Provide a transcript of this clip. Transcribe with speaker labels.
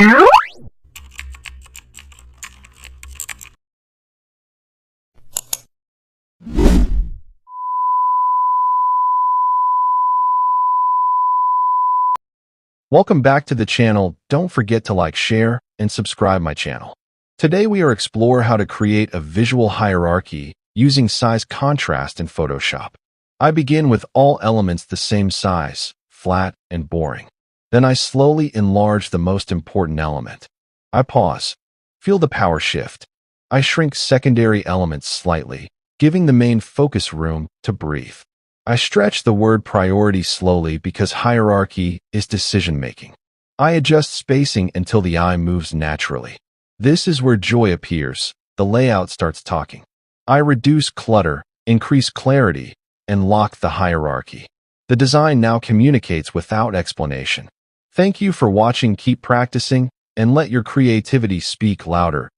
Speaker 1: Welcome back to the channel. Don't forget to like, share, and subscribe my channel. Today we are explore how to create a visual hierarchy using size contrast in Photoshop. I begin with all elements the same size, flat and boring. Then I slowly enlarge the most important element. I pause. Feel the power shift. I shrink secondary elements slightly, giving the main focus room to breathe. I stretch the word priority slowly because hierarchy is decision-making. I adjust spacing until the eye moves naturally. This is where joy appears. The layout starts talking. I reduce clutter, increase clarity, and lock the hierarchy. The design now communicates without explanation. Thank you for watching. Keep practicing and let your creativity speak louder